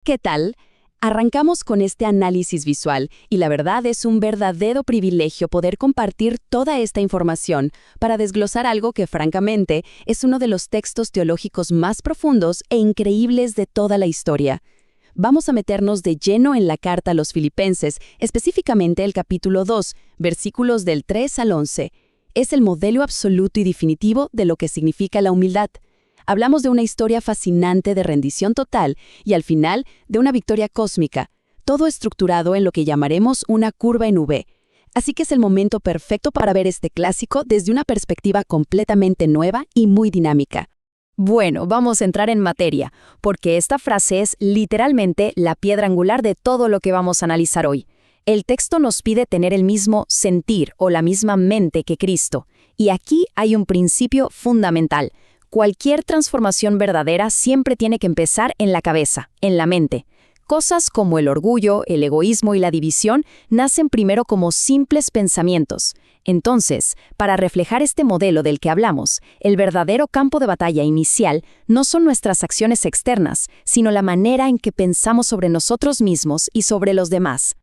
¿Qué tal? Arrancamos con este análisis visual y la verdad es un verdadero privilegio poder compartir toda esta información para desglosar algo que francamente es uno de los textos teológicos más profundos e increíbles de toda la historia. Vamos a meternos de lleno en la carta a los Filipenses, específicamente el capítulo 2, versículos del 3 al 11. Es el modelo absoluto y definitivo de lo que significa la humildad. Hablamos de una historia fascinante de rendición total y al final de una victoria cósmica, todo estructurado en lo que llamaremos una curva en V. Así que es el momento perfecto para ver este clásico desde una perspectiva completamente nueva y muy dinámica. Bueno, vamos a entrar en materia, porque esta frase es literalmente la piedra angular de todo lo que vamos a analizar hoy. El texto nos pide tener el mismo sentir o la misma mente que Cristo, y aquí hay un principio fundamental. Cualquier transformación verdadera siempre tiene que empezar en la cabeza, en la mente. Cosas como el orgullo, el egoísmo y la división nacen primero como simples pensamientos. Entonces, para reflejar este modelo del que hablamos, el verdadero campo de batalla inicial no son nuestras acciones externas, sino la manera en que pensamos sobre nosotros mismos y sobre los demás.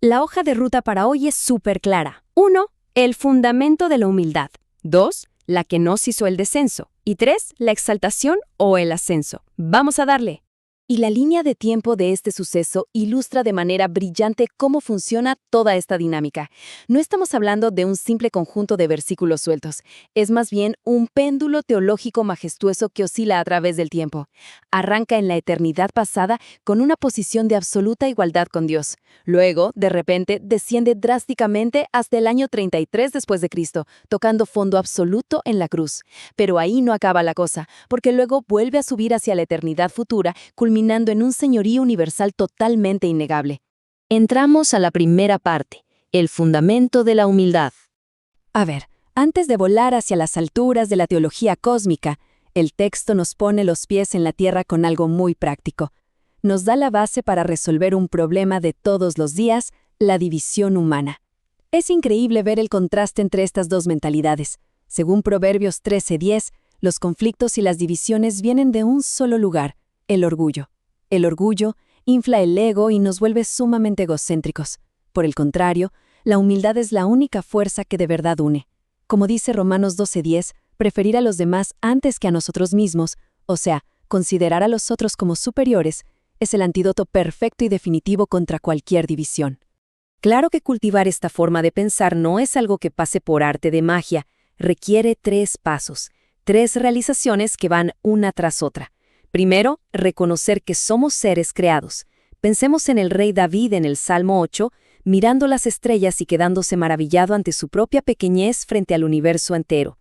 La hoja de ruta para hoy es súper clara. 1. El fundamento de la humildad. 2. La kenosis o el descenso. Y 3. La exaltación o el ascenso. ¡Vamos a darle! Y la línea de tiempo de este suceso ilustra de manera brillante cómo funciona toda esta dinámica. No estamos hablando de un simple conjunto de versículos sueltos. Es más bien un péndulo teológico majestuoso que oscila a través del tiempo. Arranca en la eternidad pasada con una posición de absoluta igualdad con Dios. Luego, de repente, desciende drásticamente hasta el año 33 después de Cristo, tocando fondo absoluto en la cruz. Pero ahí no acaba la cosa, porque luego vuelve a subir hacia la eternidad futura, culminando en un señorío universal totalmente innegable. Entramos a la primera parte, el fundamento de la humildad. A ver, antes de volar hacia las alturas de la teología cósmica, el texto nos pone los pies en la tierra con algo muy práctico. Nos da la base para resolver un problema de todos los días, la división humana. Es increíble ver el contraste entre estas dos mentalidades. Según Proverbios 13:10, los conflictos y las divisiones vienen de un solo lugar: el orgullo. El orgullo infla el ego y nos vuelve sumamente egocéntricos. Por el contrario, la humildad es la única fuerza que de verdad une. Como dice Romanos 12:10, preferir a los demás antes que a nosotros mismos, o sea, considerar a los otros como superiores, es el antídoto perfecto y definitivo contra cualquier división. Claro que cultivar esta forma de pensar no es algo que pase por arte de magia, requiere 3 pasos, 3 realizaciones que van una tras otra. Primero, reconocer que somos seres creados. Pensemos en el rey David en el Salmo 8, mirando las estrellas y quedándose maravillado ante su propia pequeñez frente al universo entero.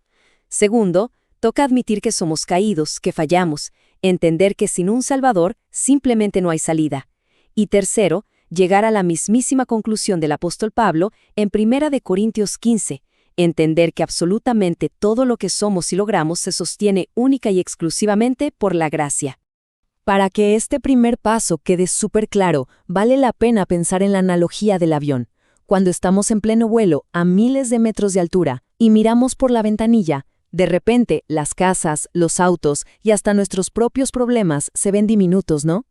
Segundo, toca admitir que somos caídos, que fallamos, entender que sin un Salvador simplemente no hay salida. Y tercero, llegar a la mismísima conclusión del apóstol Pablo en 1 Corintios 15, entender que absolutamente todo lo que somos y logramos se sostiene única y exclusivamente por la gracia. Para que este primer paso quede súper claro, vale la pena pensar en la analogía del avión. Cuando estamos en pleno vuelo, a miles de metros de altura, y miramos por la ventanilla, de repente las casas, los autos y hasta nuestros propios problemas se ven diminutos, ¿no?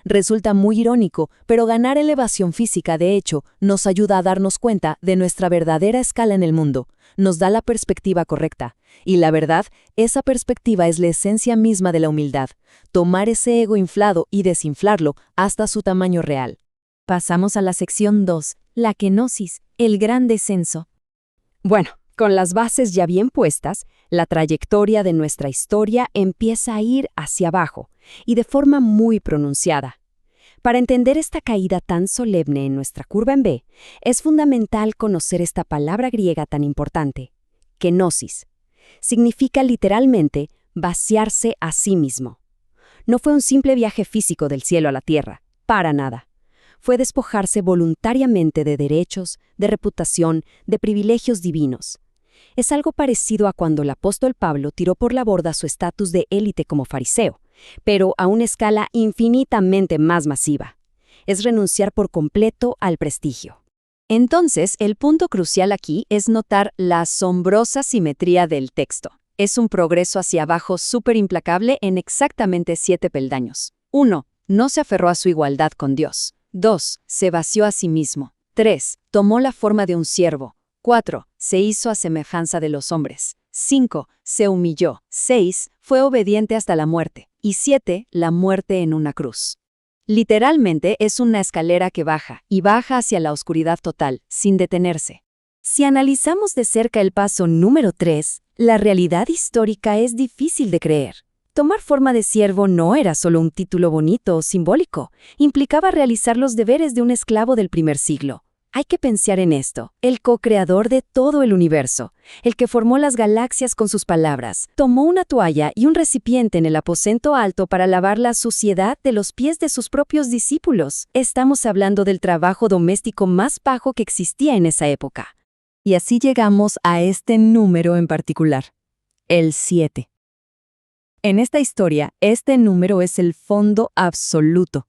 Resulta muy irónico, pero ganar elevación física, de hecho, nos ayuda a darnos cuenta de nuestra verdadera escala en el mundo. Nos da la perspectiva correcta. Y la verdad, esa perspectiva es la esencia misma de la humildad. Tomar ese ego inflado y desinflarlo hasta su tamaño real. Pasamos a la sección 2, la kenosis, el gran descenso. Bueno, con las bases ya bien puestas, la trayectoria de nuestra historia empieza a ir hacia abajo, y de forma muy pronunciada. Para entender esta caída tan solemne en nuestra curva en V, es fundamental conocer esta palabra griega tan importante, kenosis. Significa literalmente vaciarse a sí mismo. No fue un simple viaje físico del cielo a la tierra, para nada. Fue despojarse voluntariamente de derechos, de reputación, de privilegios divinos. Es algo parecido a cuando el apóstol Pablo tiró por la borda su estatus de élite como fariseo, pero a una escala infinitamente más masiva. Es renunciar por completo al prestigio. Entonces, el punto crucial aquí es notar la asombrosa simetría del texto. Es un progreso hacia abajo súper implacable en exactamente 7 peldaños. 1. No se aferró a su igualdad con Dios. 2. Se vació a sí mismo. 3. Tomó la forma de un siervo. 4. Se hizo a semejanza de los hombres. 5. Se humilló. 6. Fue obediente hasta la muerte. Y 7. La muerte en una cruz. Literalmente es una escalera que baja, y baja hacia la oscuridad total, sin detenerse. Si analizamos de cerca el paso número 3, la realidad histórica es difícil de creer. Tomar forma de siervo no era solo un título bonito o simbólico, implicaba realizar los deberes de un esclavo del primer siglo. Hay que pensar en esto, el co-creador de todo el universo, el que formó las galaxias con sus palabras, tomó una toalla y un recipiente en el aposento alto para lavar la suciedad de los pies de sus propios discípulos. Estamos hablando del trabajo doméstico más bajo que existía en esa época. Y así llegamos a este número en particular, el 7. En esta historia, este número es el fondo absoluto.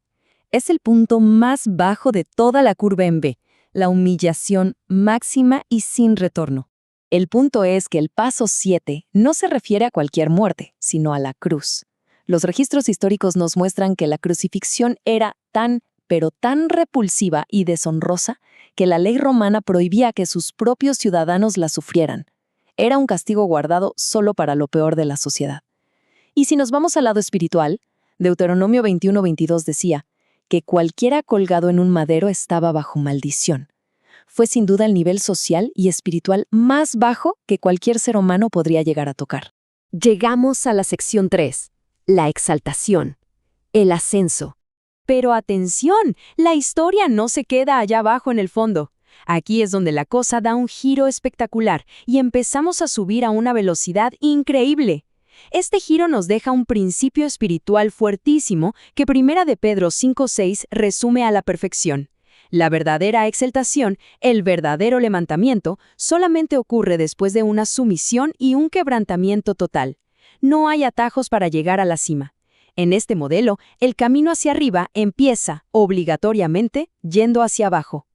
Es el punto más bajo de toda la curva en B, la humillación máxima y sin retorno. El punto es que el paso 7 no se refiere a cualquier muerte, sino a la cruz. Los registros históricos nos muestran que la crucifixión era pero tan repulsiva y deshonrosa que la ley romana prohibía que sus propios ciudadanos la sufrieran. Era un castigo guardado solo para lo peor de la sociedad. Y si nos vamos al lado espiritual, Deuteronomio 21:22 decía que cualquiera colgado en un madero estaba bajo maldición. Fue sin duda el nivel social y espiritual más bajo que cualquier ser humano podría llegar a tocar. Llegamos a la sección 3, la exaltación, el ascenso. Pero atención, la historia no se queda allá abajo en el fondo. Aquí es donde la cosa da un giro espectacular y empezamos a subir a una velocidad increíble. Este giro nos deja un principio espiritual fuertísimo que 1 de Pedro 5:6 resume a la perfección. La verdadera exaltación, el verdadero levantamiento, solamente ocurre después de una sumisión y un quebrantamiento total. No hay atajos para llegar a la cima. En este modelo, el camino hacia arriba empieza, obligatoriamente, yendo hacia abajo.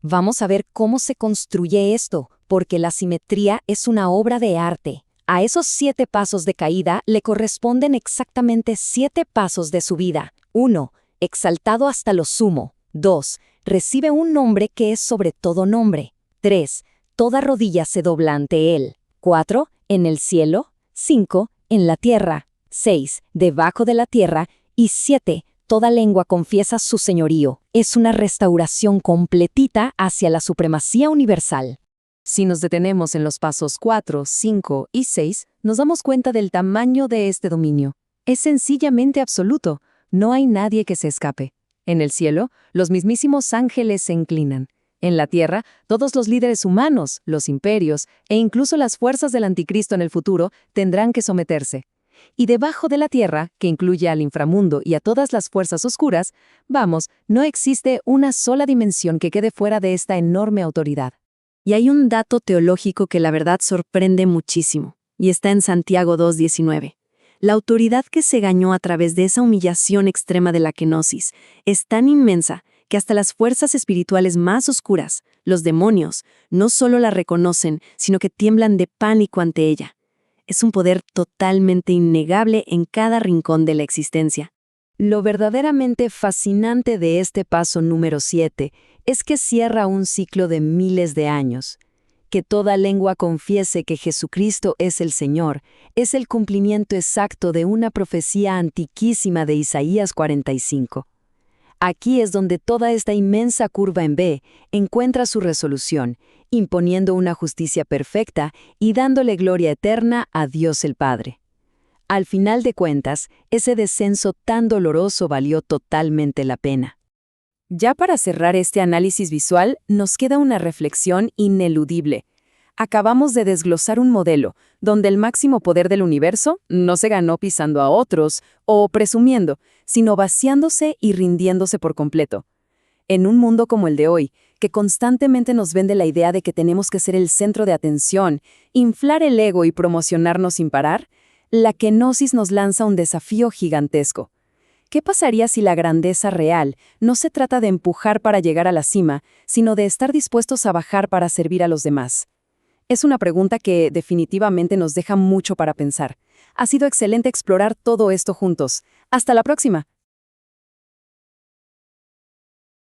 Vamos a ver cómo se construye esto, porque la simetría es una obra de arte. A esos 7 pasos de caída le corresponden exactamente 7 pasos de subida. 1. Exaltado hasta lo sumo. 2. Recibe un nombre que es sobre todo nombre. 3. Toda rodilla se dobla ante él. 4. En el cielo. 5. En la tierra. 6. Debajo de la tierra. Y 7. Toda lengua confiesa su señorío. Es una restauración completita hacia la supremacía universal. Si nos detenemos en los pasos 4, 5 y 6, nos damos cuenta del tamaño de este dominio. Es sencillamente absoluto. No hay nadie que se escape. En el cielo, los mismísimos ángeles se inclinan. En la tierra, todos los líderes humanos, los imperios e incluso las fuerzas del anticristo en el futuro tendrán que someterse. Y debajo de la tierra, que incluye al inframundo y a todas las fuerzas oscuras, no existe una sola dimensión que quede fuera de esta enorme autoridad. Y hay un dato teológico que la verdad sorprende muchísimo, y está en Santiago 2:19. La autoridad que se ganó a través de esa humillación extrema de la kenosis es tan inmensa que hasta las fuerzas espirituales más oscuras, los demonios, no solo la reconocen, sino que tiemblan de pánico ante ella. Es un poder totalmente innegable en cada rincón de la existencia. Lo verdaderamente fascinante de este paso número 7 es que cierra un ciclo de miles de años. Que toda lengua confiese que Jesucristo es el Señor es el cumplimiento exacto de una profecía antiquísima de Isaías 45. Aquí es donde toda esta inmensa curva en B encuentra su resolución, imponiendo una justicia perfecta y dándole gloria eterna a Dios el Padre. Al final de cuentas, ese descenso tan doloroso valió totalmente la pena. Ya para cerrar este análisis visual, nos queda una reflexión ineludible. Acabamos de desglosar un modelo donde el máximo poder del universo no se ganó pisando a otros o presumiendo, sino vaciándose y rindiéndose por completo. En un mundo como el de hoy, que constantemente nos vende la idea de que tenemos que ser el centro de atención, inflar el ego y promocionarnos sin parar, la kenosis nos lanza un desafío gigantesco. ¿Qué pasaría si la grandeza real no se trata de empujar para llegar a la cima, sino de estar dispuestos a bajar para servir a los demás? Es una pregunta que definitivamente nos deja mucho para pensar. Ha sido excelente explorar todo esto juntos. Hasta la próxima.